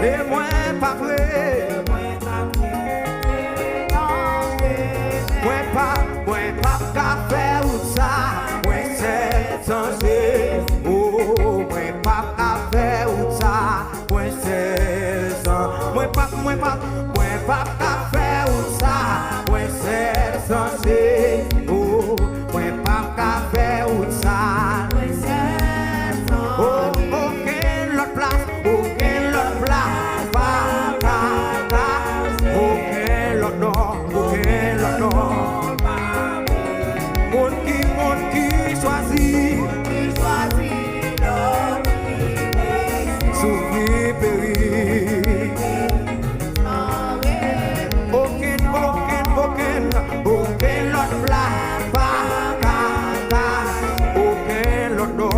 Et moi pas vrai. Moi pas qu'à faire ça. Moi c'est changé. Oh, moi pas qu'à faire ça. Moi c'est ça. Moi pas qu'à faire ça. Moi c'est changé. Oh, moi pas qu'à faire ça. Oh, aucune autre place, aucune autre place, aucun autre nom, aucun autre nom. Monde qui choisit, souffrir, périr. Aucune autre place, aucun autre nom.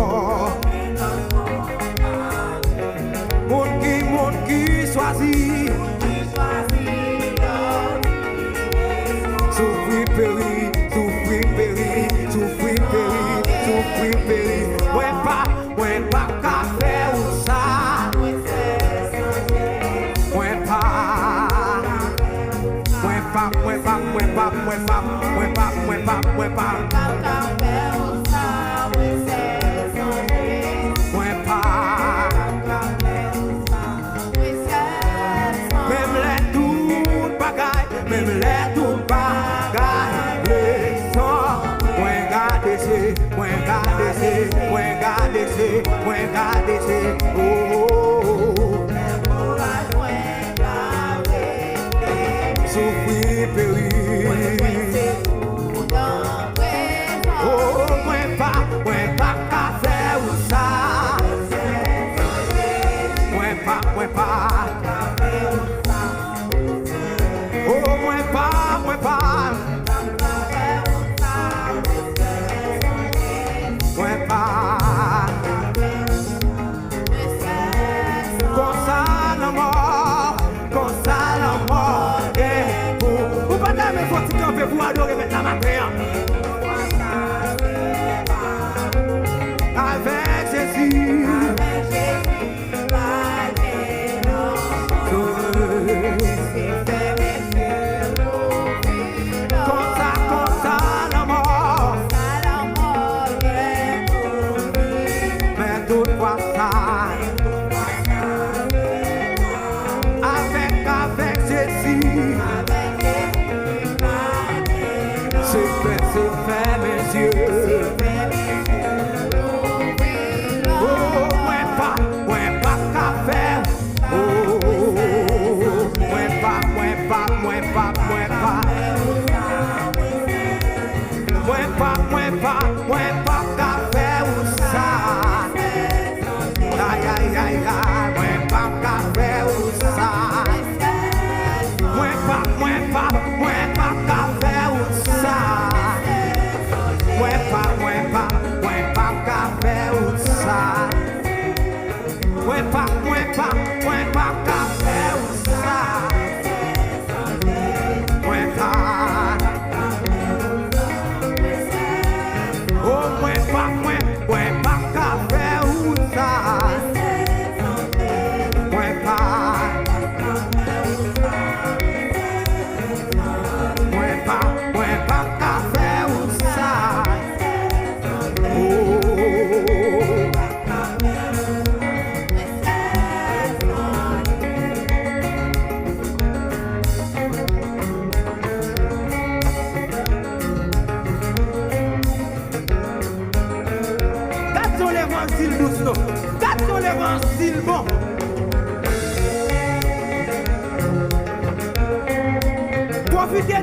Monde qui choisit, souffrir, périr, souffrir, périr, souffrir, périr, souffrir, périr. Ouais pas qu'à faire ça. Ouais pas. Même les tout bagailles, les sons, garder, oh, souffrir, périr, oh, moi pas qu'à faire ça, moi pas. Oh, moi pas. Moi pas. Comme ça la mort, et vous pas d'aimer, faut que camper pour adorer maintenant matin. Avec Jésus. C'est fait, messieurs. Oh, moi pas qu'à faire. Oh, moi pas qu'à faire ça. Aïe, moi pas qu'à faire ça. Moi pas qu'à faire ça. Moi pas qu'à faire ça. Moi pas qu'à faire ça. Moi pas. Oh, moi pas qu'à faire ça. Moi pas. Moi pas qu'à faire ça. Oh. Gardons l'évangile douce, gardons l'évangile bon. Profitez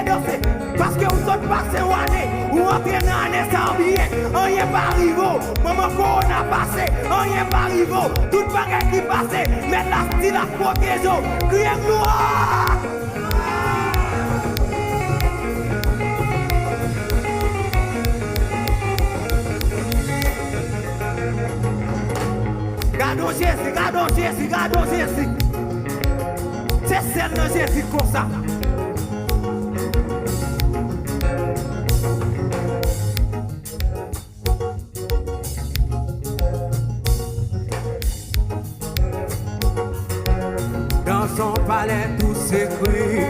danser. Parce que vous autres passez une année, vous entrez dans l'année sans billet, rien pas arrivé. Maman corona passé, rien pas arrivé. Tout le bagage qui passe, mettre la style à protéger. Criez gloire. Gardons Jésus. C'est celle de Jésus comme ça. palais tout s'écrit,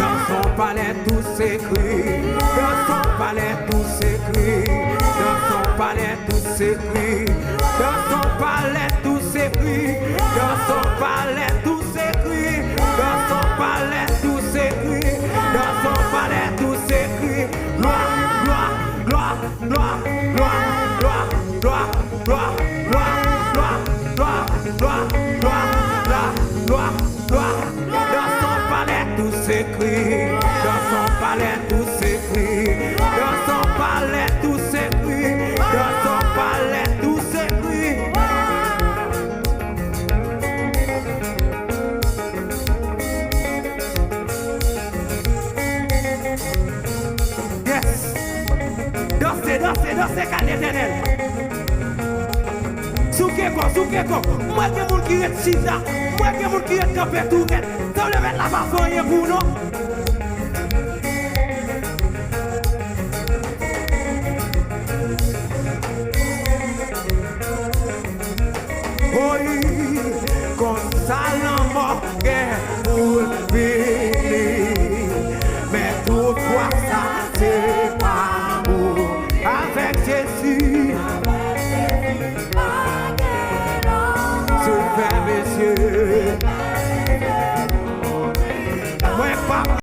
dans son palais tout s'écrit, dans son palais tout s'écrit, dans son palais tout s'écrit, dans son palais tout s'écrit, dans son palais tout s'écrit, dans son palais tout s'écrit, dans son palais tout s'écrit, gloire, gloire, gloire, gloire, gloire, gloire, gloire, gloire, gloire, gloire, gloire, gloire, gloire, gloire, dans son palais tout s'écrit, dans son palais tout s'écrit, dans son palais tout s'écrit, dans son palais tout s'écrit. Yes, dansez, dansez, dansez, car l'Éternel. Soukeko, moi qui moun qui est chita, moi qui moun qui est campé tout net, ça le mettre la main pour nous.